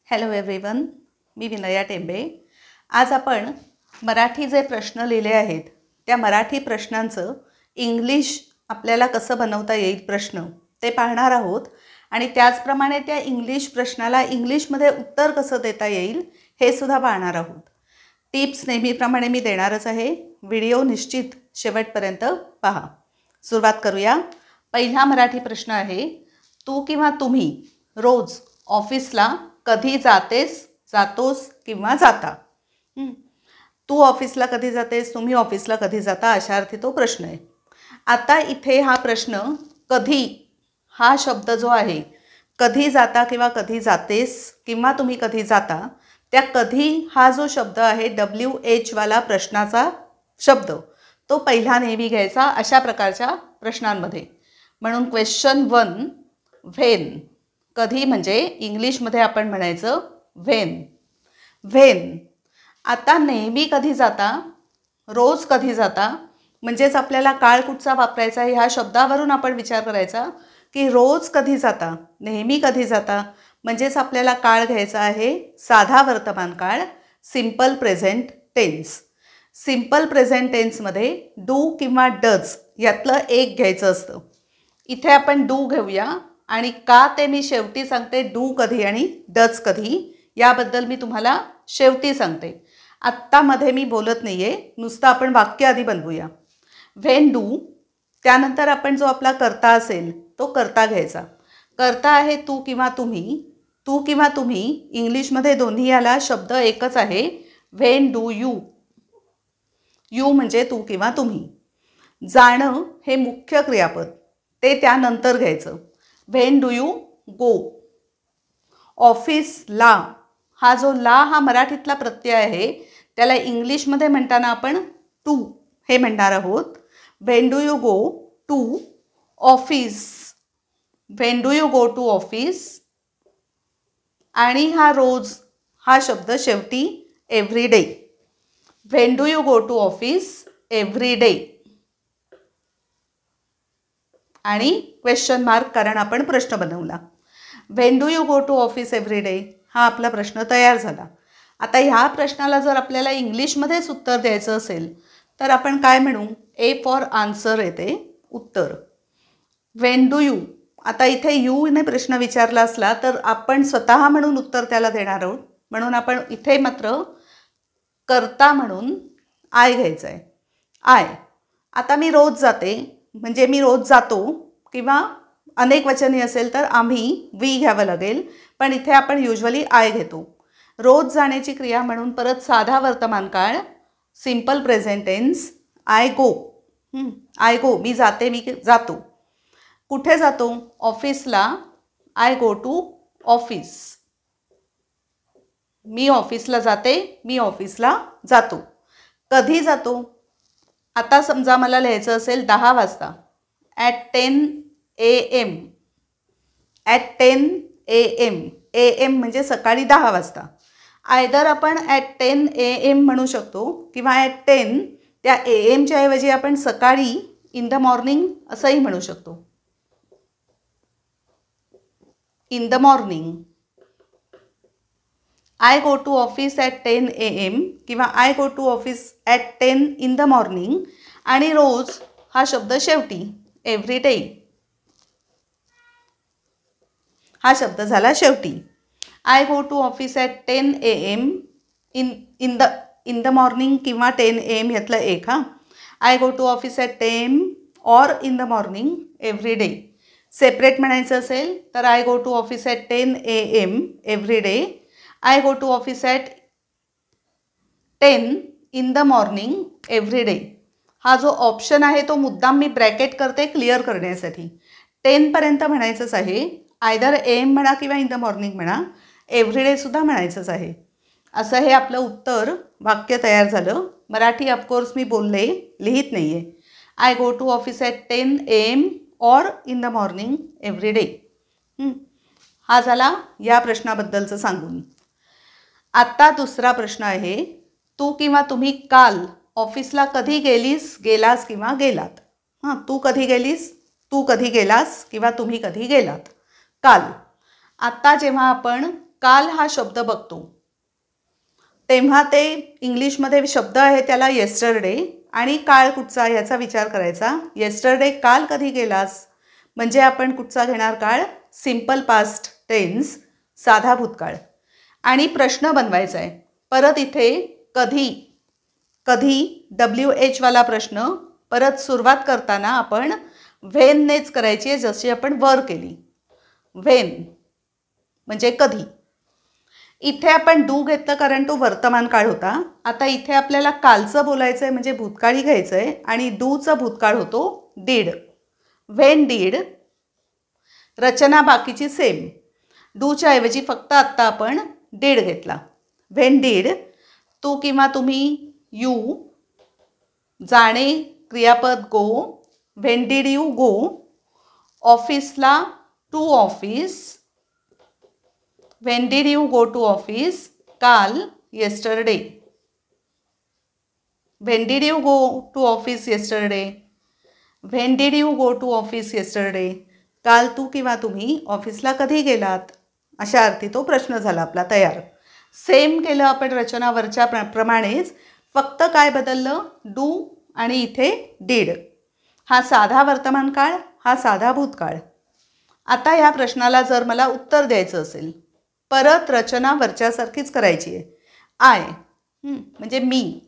Hello everyone, मी विनया टेंबे। आज आपण मराठी जे प्रश्न लिहिले आहेत त्या मराठी प्रश्नांचं इंग्लिश आपल्याला कसं बनवता येईल प्रश्न ते पाहणार आहोत आणि त्याचप्रमाणे त्या इंग्लिश प्रश्नाला इंग्लिशमध्ये उत्तर कसं देता येईल हे सुद्धा पाहणार आहोत। टिप्स नेहमीप्रमाणे मी देणारच आहे, व्हिडिओ निश्चित शेवटपर्यंत पहा। सुरुवात करूया। पहिला मराठी प्रश्न आहे, तू किंवा तुम्ही रोज ऑफिसला कधी जातेस, जातोस किंवा जाता? तू ऑफिसला कधी जातेस, तुम्ही ऑफिसला कधी जाता, अशा अर्थी तो प्रश्न आहे। आता इथे हा प्रश्न कधी हा शब्द जो आहे, कधी जाता किंवा कधी जातेस किंवा तुम्ही कधी जाता, त्या कधी हा जो शब्द आहे WH वाला प्रश्नाचा शब्द तो पहिला नेहमी घ्यायचा अशा प्रकारच्या प्रश्नांमध्ये। म्हणून क्वेश्चन 1 व्हेन, कधी म्हणजे इंग्लिशमध्ये आपण म्हणायचं व्हेन। व्हेन आता नेहमी कधी जाता, रोज कधी जाता, म्हणजेच आपल्याला काळ कुठचा वापरायचा ह्या शब्दावरून आपण विचार करायचा की रोज कधी जाता, नेहमी कधी जाता, म्हणजेच आपल्याला काळ घ्यायचा आहे साधा वर्तमान काळ, simple present tense. Simple present टेन्समध्ये डू किंवा डज यातलं एक घ्यायचं असतं। इथे आपण डू घेऊया आणि का ते मी शेवटी सांगते, डू कधी आणि डज कधी याबद्दल मी तुम्हाला शेवटी सांगते। आत्तामध्ये मी बोलत नाही आहे, नुसतं आपण वाक्य आधी बनवूया। व्हेन डू, त्यानंतर आपण जो आपला कर्ता असेल तो कर्ता घ्यायचा। कर्ता आहे तू किंवा तुम्ही। तू किंवा तुम्ही इंग्लिशमध्ये दोन्ही याला शब्द एकच आहे, व्हेन डू यू। यू म्हणजे तू किंवा तुम्ही। जाणं हे मुख्य क्रियापद, ते त्यानंतर घ्यायचं, व्हेन डू यू गो। ऑफिसला हा जो ला हा मराठीतला प्रत्यय आहे त्याला इंग्लिशमध्ये म्हणताना आपण टू हे म्हणणार आहोत। When do you go to office, when do you go to office. आणि हा रोज हा शब्द शेवटी every day, when do you go to office every day. आणि क्वेश्चन मार्क कारण आपण प्रश्न बनवला। When do you go to office every day हा आपला प्रश्न तयार झाला। आता ह्या प्रश्नाला जर आपल्याला इंग्लिशमध्येच उत्तर द्यायचं असेल तर आपण काय म्हणू, ए फॉर आन्सर येते उत्तर। व्हेन डू यू, आता इथे यू ने प्रश्न विचारला असला तर आपण स्वतः म्हणून उत्तर त्याला देणार आहोत, म्हणून आपण इथे मात्र कर्ता म्हणून आय घ्यायचं आहे, आय। आता मी रोज जाते म्हणजे मी रोज जातो, किंवा अनेक वचनी असेल तर आम्ही वी घ्यावं लागेल, पण इथे आपण युजली आय घेतो। रोज जाण्याची क्रिया म्हणून परत साधा वर्तमान काळ, simple present tense, I go. I go मी जाते, मी जातो। कुठे जातो, ऑफिसला, आय गो टू ऑफिस। मी ऑफिसला जाते, मी ऑफिसला जातो। कधी जातो, आता समजा मला लिहायचं असेल 10 वाजता, at 10 AM, at 10 AM, AM म्हणजे सकाळी 10 वाजता। आयदर आपण ॲट 10 AM म्हणू शकतो किंवा ॲट 10 त्या AMच्या ऐवजी आपण सकाळी इन द मॉर्निंग असंही म्हणू शकतो, in the morning. I go to office at 10 AM किंवा I go to office at 10 in the morning. आणि रोज हा शब्द शेवटी, एव्हरी डे हा शब्द झाला शेवटी। I go to office at 10 AM in the morning किंवा 10 AM यातलं एक। I go to office at 10 AM or in the morning every day. Separate म्हणायचं असेल तर I go to office at 10 AM every day, I go to office at 10 in the morning every day. हा जो option आहे तो मुद्दाम मी bracket करते clear करण्यासाठी। 10 पर्यंत म्हणायचंच आहे, आयदर AM म्हणा किंवा इन द मॉर्निंग म्हणा, एव्हरी डे सुद्धा म्हणायचंच आहे। असं हे आपलं उत्तर वाक्य तयार झालं। मराठी ऑफकोर्स मी बोलले, लिहित नाही आहे। I go to office at 10 AM or in the morning every day. हा झाला या प्रश्नाबद्दलचं सांगून। आता दुसरा प्रश्न आहे, तू किंवा तुम्ही काल ऑफिसला कधी गेलीस, गेलास किंवा गेलात? तू कधी गेलीस, तू कधी गेलास किंवा तुम्ही कधी गेलात काल। आता जेव्हा आपण काल हा शब्द बघतो तेव्हा ते इंग्लिशमध्ये शब्द आहे त्याला येस्टरडे आणि काळ कुठचा याचा विचार करायचा. येस्टरडे काल कधी गेलास म्हणजे आपण कुठचा घेणार काळ, सिम्पल पास्ट टेन्स, साधा भूतकाळ. आणि प्रश्न बनवायचा आहे. परत इथे कधी कधी WH वाला प्रश्न परत सुरुवात करताना आपण व्हेननेच करायची आहे, जशी आपण वर केली. व्हेन म्हणजे कधी. इथे आपण डू घेतलं कारण तो वर्तमान काळ होता. आता इथे आपल्याला कालचं बोलायचं आहे म्हणजे भूतकाळी घ्यायचं आहे आणि डूचा भूतकाळ होतो डीड. When did. रचना बाकीची सेम. डूच्या ऐवजी फक्त आत्ता आपण डीड घेतला. When did. तू किंवा तुम्ही, यू. जाणे क्रियापद go. When did you go. ऑफिसला to office. When did you go to office. काल yesterday. When did you go to office yesterday. When did you go to office yesterday. काल तू किंवा तुम्ही ऑफिसला कधी गेलात, अशा अर्थी तो प्रश्न झाला आपला तयार. सेम केलं आपण रचनावरच्या प्रमाणेच, फक्त काय बदललं, डू आणि इथे डीड. हा साधा वर्तमान काळ, हा साधा भूतकाळ. आता या प्रश्नाला जर मला उत्तर द्यायचं असेल, परत रचना वरच्यासारखीच करायची आहे. आय म्हणजे मी.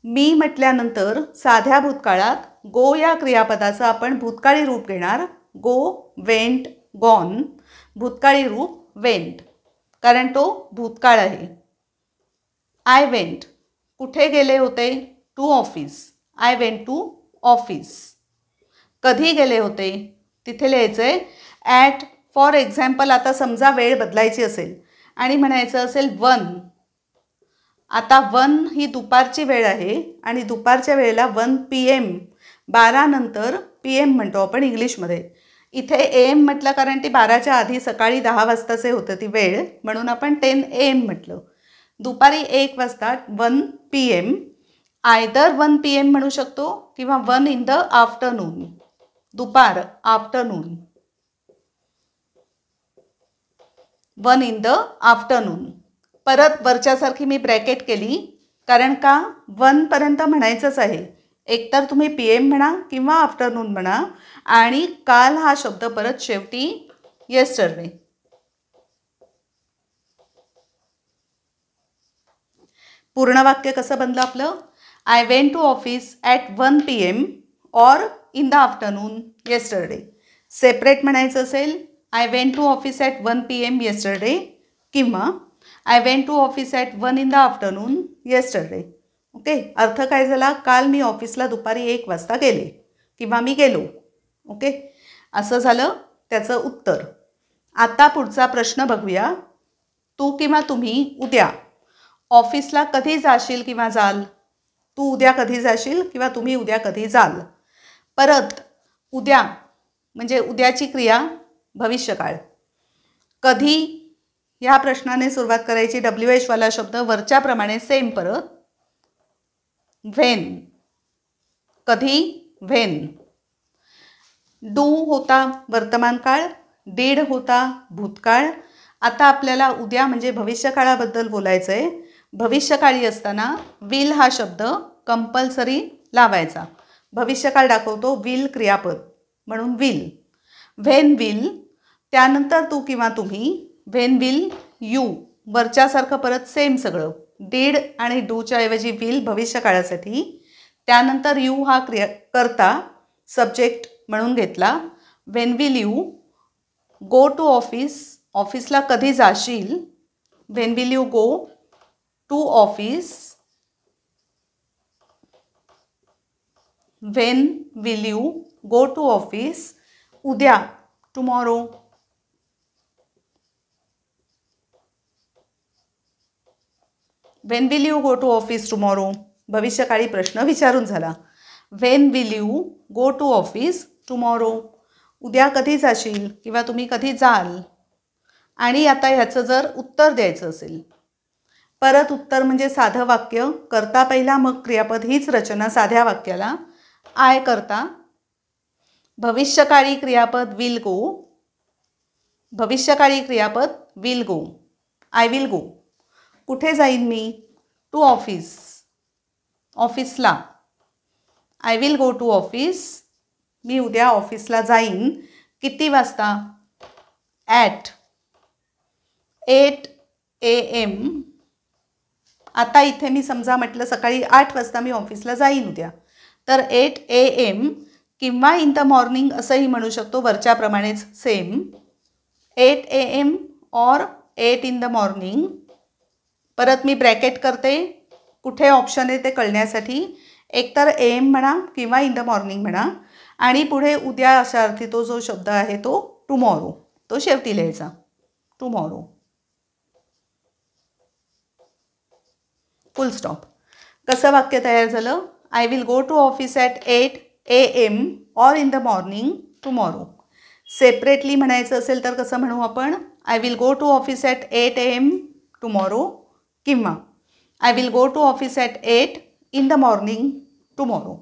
मी म्हटल्यानंतर साध्या भूतकाळात गो या क्रियापदाचं आपण भूतकाळी रूप घेणार. गो, वेंट, गॉन. भूतकाळी रूप वेंट कारण तो भूतकाळ आहे. I went. कुठे गेले होते, to office. I went to office. कधी गेले होते, तिथे लिहायचं आहे ॲट. फॉर एक्झाम्पल आता समजा वेळ बदलायची असेल आणि म्हणायचं असेल 1. आता 1 ही दुपारची वेळ आहे आणि दुपारच्या वेळेला 1 PM, 12 नंतर PM म्हणतो आपण इंग्लिशमध्ये. इथे AM म्हटलं कारण ती 12च्या आधी सकाळी 10 वाजताचे होतं ती वेळ, म्हणून आपण 10 AM म्हटलं. दुपारी 1 वाजता 1 PM. आयदर 1 PM म्हणू शकतो किंवा 1 in the आफ्टरनून. दुपार, आफ्टरनून. 1 in the afternoon. परत वरच्यासारखी मी ब्रॅकेट केली कारण का 1 पर्यंत म्हणायचंच आहे. एकतर तुम्ही PM म्हणा किंवा आफ्टरनून म्हणा आणि काल हा शब्द परत शेवटी येस्टरडे. पूर्ण वाक्य कसं बनलं आपलं, I went to office at 1 PM or in the afternoon yesterday. Separate म्हणायचं असेल I went to office at 1 PM yesterday किंवा I went to office at 1 in the afternoon yesterday. Okay. अर्थ काय झाला, काल मी ऑफिसला दुपारी 1 वाजता गेले किंवा मी गेलो. ओके. असं झालं त्याचं उत्तर. आता पुढचा प्रश्न बघूया. तू किंवा तुम्ही उद्या ऑफिसला कधी जाशील किंवा जाल. तू उद्या कधी जाशील किंवा तुम्ही उद्या कधी जाल. परत उद्या म्हणजे उद्याची क्रिया भविष्यकाळ. कधी ह्या प्रश्नाने सुरुवात करायची. WH वाला शब्द वरच्याप्रमाणे सेम परत. व्हेन. कधी, व्हेन. डू होता वर्तमान काळ, डीड होता भूतकाळ. आता आपल्याला उद्या म्हणजे भविष्यकाळाबद्दल बोलायचं आहे. भविष्यकाळी असताना विल हा शब्द कंपल्सरी लावायचा. भविष्यकाळ दाखवतो विल क्रियापद म्हणून विल. When will. त्यानंतर तू किंवा तुम्ही. When will you. वरच्यासारखं परत सेम सगळं. डीड आणि डूच्या ऐवजी विल भविष्यकाळासाठी. त्यानंतर यू हा करता सब्जेक्ट म्हणून घेतला. When will you go to office. ऑफिसला कधी जाशील. When will you go to office. When will you go to office. उद्या, tomorrow. When will you go to office tomorrow. भविष्यकाळी प्रश्न विचारून झाला. When will you go to office tomorrow. उद्या कधी जाशील किंवा तुम्ही कधी जाल. आणि आता ह्याचं जर उत्तर द्यायचं असेल, परत उत्तर म्हणजे साधं वाक्य. करता पहिला मग क्रियापद हीच रचना साध्या वाक्याला. आय करता. भविष्यकाळी क्रियापद विल गो. भविष्यकाळी क्रियापद will go. I will go. कुठे जाईन मी? टू ऑफिस, ऑफिसला. I will go to office. मी उद्या ऑफिसला जाईन. किती वाजता? At 8 AM. आता इथे मी समजा म्हटलं सकाळी 8 वाजता मी ऑफिसला जाईन उद्या, तर 8 AM किंवा इन द मॉर्निंग असंही म्हणू शकतो, वरच्याप्रमाणेच सेम. 8 AM और 8 इन द मॉर्निंग. परत मी ब्रॅकेट करते, कुठे ऑप्शन आहे ते कळण्यासाठी. एकतर AM म्हणा किंवा इन द मॉर्निंग म्हणा, आणि पुढे उद्या अशा अर्थी तो जो शब्द आहे तो टुमॉरो, तो शेवटी लिहायचा. Tomorrow, full stop. कसं वाक्य तयार झालं? I will go to office at 8 AM or in the morning tomorrow. Separately म्हणायचं असेल तर कसं म्हणू आपण? I will go to office at 8 AM tomorrow, किंवा I will go to office at 8 in the morning tomorrow.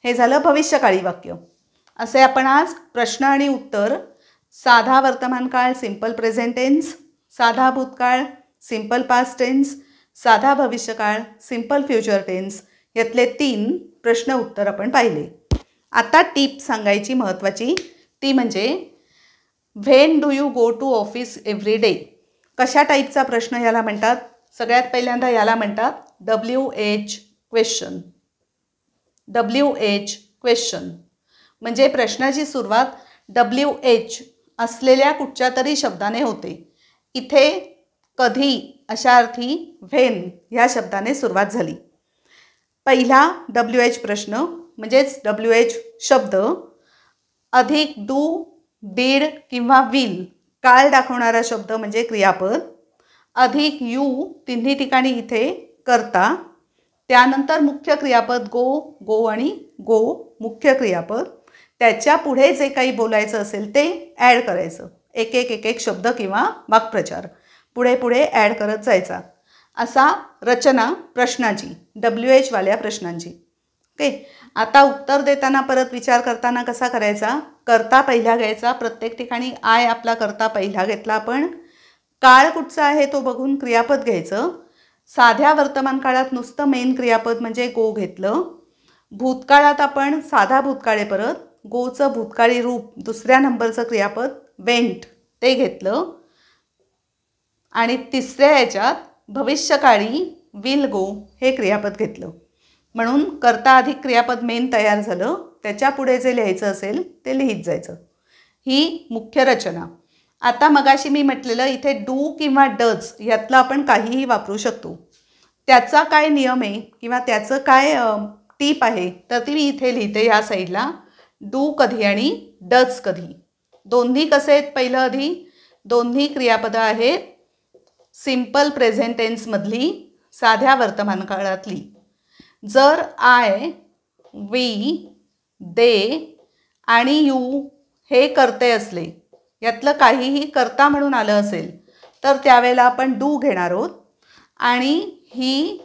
हे झालं भविष्यकाळी वाक्य. असे आपण आज प्रश्न आणि उत्तर, साधा वर्तमानकाळ सिंपल प्रेझेंट टेन्स, साधा भूतकाळ सिंपल पास्ट टेन्स, साधा भविष्यकाळ सिंपल फ्युचर टेन्स, यातले 3 प्रश्न उत्तर आपण पाहिले. आता टीप सांगायची महत्त्वाची, ती म्हणजे when do you go to office every day. कशा टाईपचा प्रश्न याला म्हणतात? सगळ्यात पहिल्यांदा याला म्हणतात WH क्वेश्चन. WH क्वेश्चन म्हणजे प्रश्नाची सुरुवात WH असलेल्या कुठच्या तरी शब्दाने होते. इथे कधी अशा अर्थी व्हेन ह्या शब्दाने सुरुवात झाली. पहिला WH प्रश्न म्हणजेच WH शब्द अधिक डू, डीड किंवा विल काळ दाखवणारा शब्द म्हणजे क्रियापद, अधिक यू तिन्ही ठिकाणी इथे करता, त्यानंतर मुख्य क्रियापद गो, गो आणि गो मुख्य क्रियापद, त्याच्या पुढे जे काही बोलायचं असेल ते ॲड करायचं. एक एक शब्द किंवा वाक्प्रचार पुढे पुढे ॲड करत जायचा. असा रचना प्रश्नाची, WH वाल्या प्रश्नांची. ओके. आता उत्तर देताना परत विचार करताना कसा करायचा? करता पहिला घ्यायचा. प्रत्येक ठिकाणी आय आपला करता पहिला घेतला आपण. काळ कुठचा आहे तो बघून क्रियापद घ्यायचं. साध्या वर्तमान काळात नुसतं मेन क्रियापद म्हणजे गो घेतलं. भूतकाळात आपण साधा भूतकाळे परत गोचं भूतकाळी रूप दुसऱ्या नंबरचं क्रियापद वेंट ते घेतलं. आणि तिसऱ्या याच्यात भविष्यकाळी विल गो हे क्रियापद घेतलं. म्हणून करता अधिक क्रियापद मेन तयार झालं. त्याच्या पुढे जे लिहायचं असेल ते लिहित जायचं. ही मुख्य रचना. आता मगाशी मी म्हटलेलं इथे डू किंवा डज यातलं आपण काहीही वापरू शकतो. त्याचा काय नियम आहे किंवा त्याचं काय टीप आहे तर ती मी इथे लिहिते या साईडला. डू कधी आणि डज कधी. दोन्ही कसे आहेत? पहिलं आधी दोन्ही क्रियापदं आहेत सिंपल प्रेझेंट टेन्समधली, साध्या वर्तमान काळातली. जर आय, वी, दे आणि यू हे कर्ते असले, यातलं काहीही कर्ता म्हणून आलं असेल तर त्यावेळेला आपण डू घेणार आहोत. आणि ही,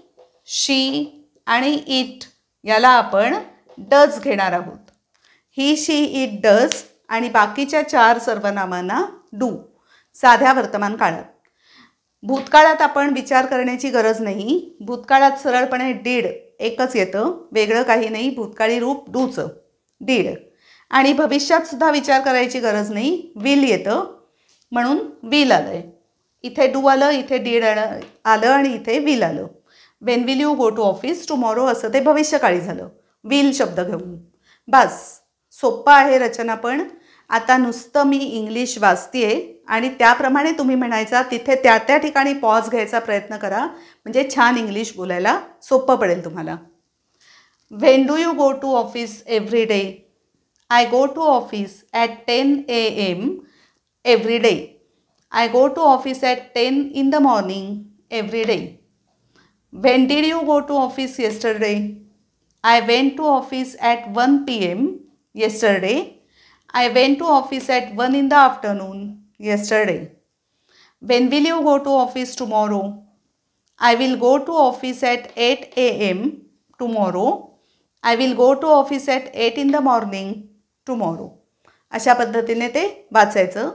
शी आणि इट याला आपण डज घेणार आहोत. ही, शी, इट, डज आणि बाकीच्या 4 सर्वनामांना डू साध्या वर्तमान काळात. भूतकाळात आपण विचार करण्याची गरज नाही. भूतकाळात सरळपणे डीड एकच येतं, वेगळं काही नाही. भूतकाळी रूप डूचं डीड. आणि भविष्यात सुद्धा विचार करायची गरज नाही, विल येतं म्हणून विल आलं आहे. इथे डू आलं, इथे डीड आलं आणि इथे विल आलं. When will you go to office tomorrow असं ते भविष्यकाळी झालं विल शब्द घेऊन. बस सोप्पं आहे रचना. पण आता नुसतं मी इंग्लिश वाचतेय आणि त्याप्रमाणे तुम्ही म्हणायचा. तिथे त्या ठिकाणी पॉज घ्यायचा प्रयत्न करा म्हणजे छान इंग्लिश बोलायला सोपं पडेल तुम्हाला. When do you go to office every day? I go to office at 10 AM every day. I go to office at 10 in the morning every day. When did you go to office yesterday? I went to office at 1 PM yesterday. I went to office at 1 in the afternoon yesterday. When will you go to office tomorrow? I will go to office at 8 AM tomorrow. I will go to office at 8 in the morning tomorrow. अशा पद्धतीने ते वाचायचं.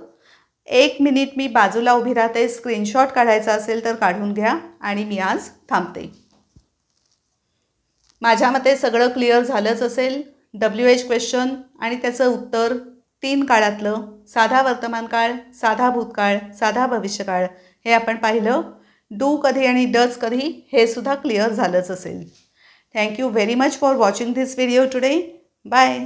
1 minute मी बाजूला उभी राहते, screenshot काढायचा असेल तर काढून घ्या आणि मी आज थांबते. माझ्या मते सगळं क्लिअर झालंच असेल. WH क्वेश्चन आणि त्याचं उत्तर 3 काळातलं, साधा वर्तमानकाळ, साधा भूतकाळ, साधा भविष्यकाळ हे आपण पाहिलं. डू कधी आणि डज कधी हे सुद्धा क्लिअर झालंच असेल. Thank you very much for watching this video today. Bye.